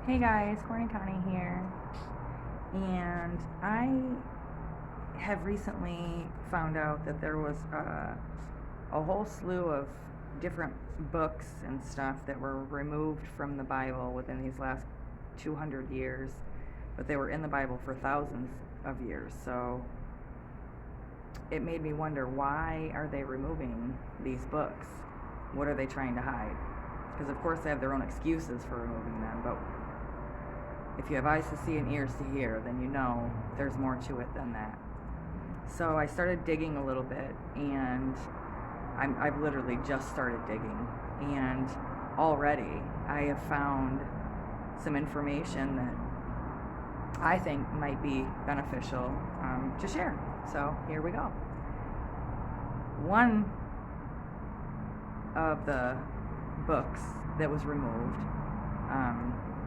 Hey guys, Corny Connie here, and I have recently found out that there was a whole slew of different books and stuff that were removed from the Bible within these last 200 years, but they were in the Bible for thousands of years. So it made me wonder, why are they removing these books? What are they trying to hide? Because of course they have their own excuses for removing them, but if you have eyes to see and ears to hear, then you know there's more to it than that. So I started digging a little bit, and I've literally just started digging, and already I have found some information that I think might be beneficial to share. So here we go. One of the books that was removed,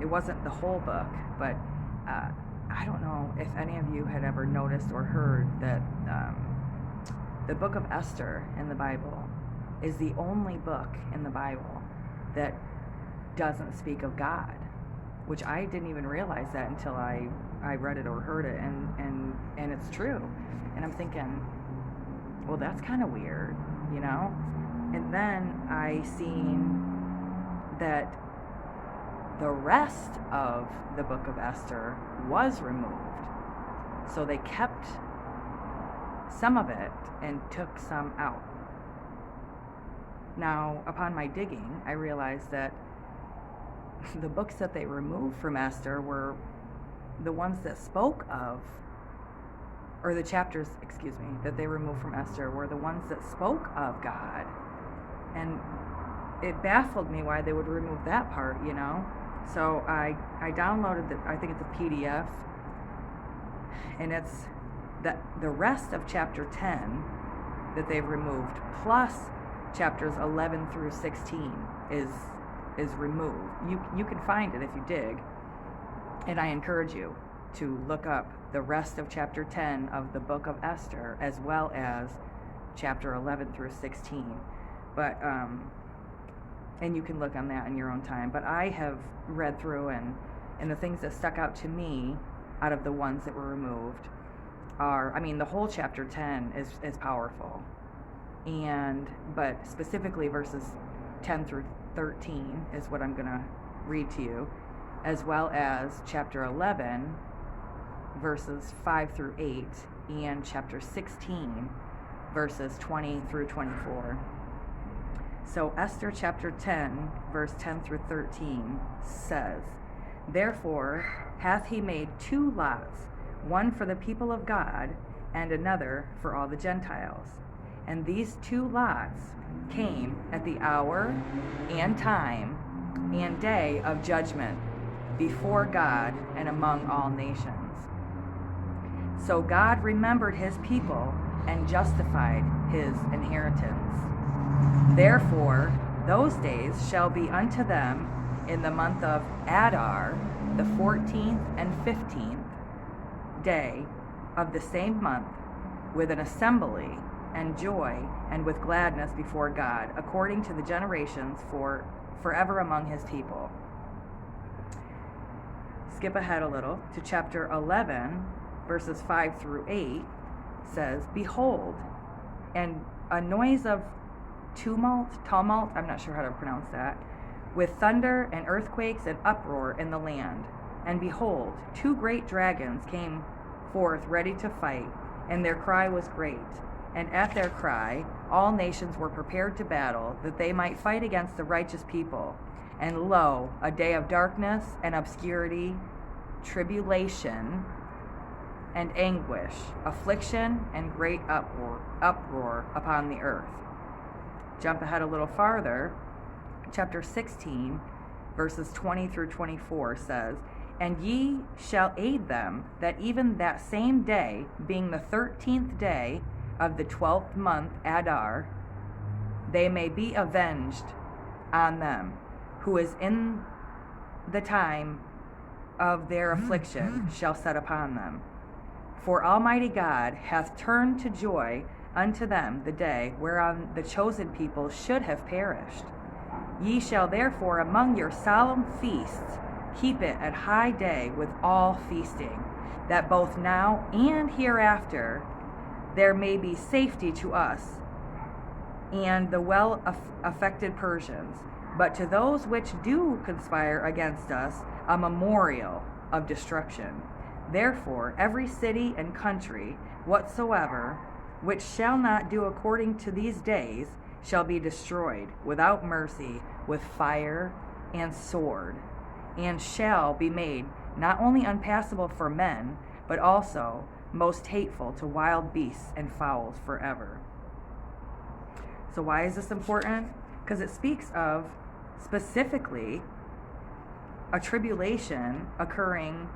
it wasn't the whole book, but I don't know if any of you had ever noticed or heard that the book of Esther in the Bible is the only book in the Bible that doesn't speak of God, which I didn't even realize that until I read it or heard it, and it's true. And I'm thinking, well, that's kind of weird, you know? And then I seen that the rest of the book of Esther was removed. So they kept some of it and took some out. Now, upon my digging, I realized that the books that they removed from Esther were the ones that spoke of, or the chapters, that they removed from Esther were the ones that spoke of God. And it baffled me why they would remove that part, you know? So I downloaded I think it's a PDF, and it's the rest of chapter 10 that they've removed, plus chapters 11 through 16 is removed. You can find it if you dig, and I encourage you to look up the rest of chapter 10 of the book of Esther, as well as chapter 11 through 16. But and you can look on that in your own time. But I have read through, and the things that stuck out to me out of the ones that were removed are, the whole chapter 10 is powerful. But specifically verses 10 through 13 is what I'm going to read to you, as well as chapter 11, verses 5 through 8, and chapter 16, verses 20 through 24. So Esther chapter 10, verse 10 through 13 says, "Therefore hath he made two lots, one for the people of God, and another for all the Gentiles. And these two lots came at the hour and time and day of judgment before God and among all nations. So God remembered his people and justified his inheritance. Therefore, those days shall be unto them in the month of Adar, the 14th and 15th day of the same month, with an assembly and joy and with gladness before God, according to the generations forever among his people." Skip ahead a little to chapter 11, verses 5 through 8 says, "Behold, and a noise of tumult, I'm not sure how to pronounce that, with thunder and earthquakes and uproar in the land. And behold, two great dragons came forth ready to fight, and their cry was great. And at their cry all nations were prepared to battle, that they might fight against the righteous people. And lo, a day of darkness and obscurity, tribulation and anguish, affliction and great uproar upon the earth." Jump ahead a little farther. Chapter 16, verses 20 through 24 says, "And ye shall aid them, that even that same day, being the 13th day of the 12th month Adar, they may be avenged on them, who is in the time of their affliction shall set upon them. For Almighty God hath turned to joy unto them the day whereon the chosen people should have perished. Ye shall therefore among your solemn feasts Keep it at high day with all feasting, that both now and hereafter there may be safety to us and the well-affected Persians, but to those which do conspire against us a memorial of destruction. Therefore, every city and country whatsoever which shall not do according to these days shall be destroyed without mercy with fire and sword, and shall be made not only unpassable for men, but also most hateful to wild beasts and fowls forever. So why is this important? Because it speaks of specifically a tribulation occurring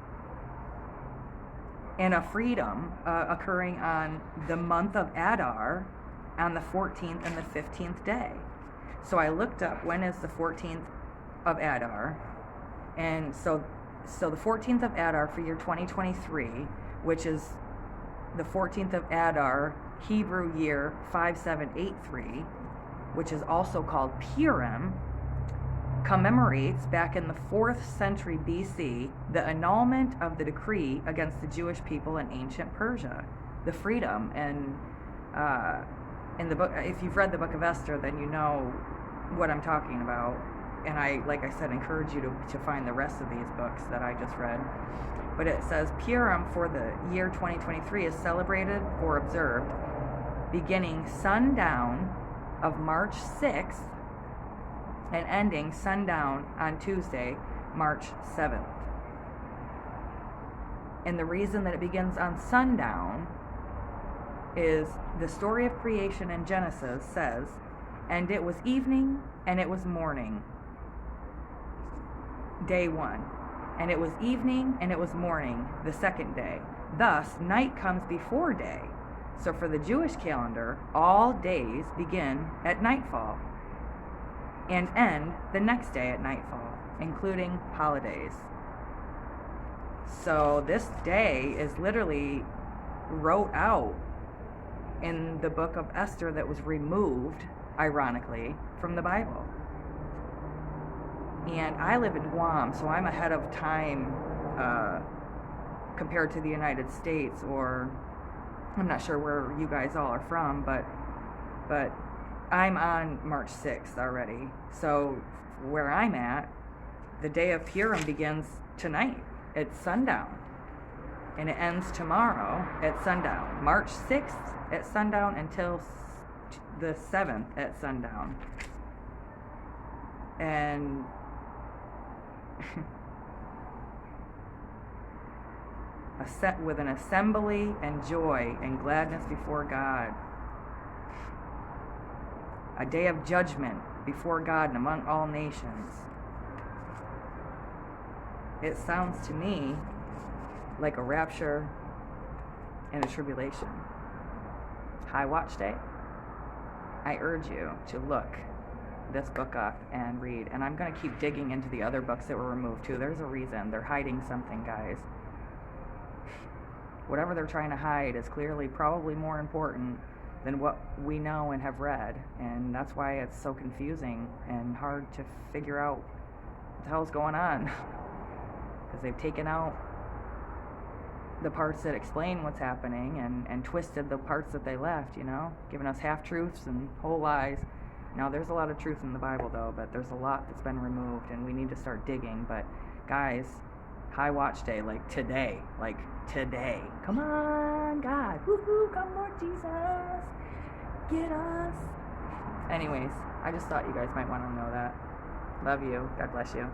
and a freedom occurring on the month of Adar on the 14th and the 15th day. So I looked up when is the 14th of Adar, and so the 14th of Adar for year 2023, which is the 14th of Adar, Hebrew year 5783, which is also called Purim, commemorates back in the 4th century BC the annulment of the decree against the Jewish people in ancient Persia, the freedom. And in the book, if you've read the book of Esther, then you know what I'm talking about. And I, like I said, encourage you to find the rest of these books that I just read. But it says Purim for the year 2023 is celebrated or observed beginning sundown of March 6th and ending sundown on Tuesday, March 7th. And the reason that it begins on sundown is the story of creation in Genesis says, and it was evening and it was morning, day 1. And it was evening and it was morning, the second day. Thus, night comes before day. So for the Jewish calendar, all days begin at nightfall and end the next day at nightfall, including holidays. So this day is literally wrote out in the book of Esther that was removed, ironically, from the Bible. And I live in Guam, so I'm ahead of time compared to the United States, or I'm not sure where you guys all are from, but I'm on March 6th already. So where I'm at, the day of Purim begins tonight at sundown, and it ends tomorrow at sundown. March 6th at sundown until the 7th at sundown. And with an assembly and joy and gladness before God. A day of judgment before God and among all nations. It sounds to me like a rapture and a tribulation. High watch day. I urge you to look this book up and read. And I'm going to keep digging into the other books that were removed too. There's a reason. They're hiding something, guys. Whatever they're trying to hide is clearly probably more important than what we know and have read. And that's why it's so confusing and hard to figure out what the hell's going on. Because they've taken out the parts that explain what's happening and twisted the parts that they left, giving us half-truths and whole lies. Now, there's a lot of truth in the Bible, though, but there's a lot that's been removed, and we need to start digging. But, guys, high watch day, like today. Come on, God. Woohoo, come Lord Jesus. Get us. Anyways, I just thought you guys might want to know that. Love you. God bless you.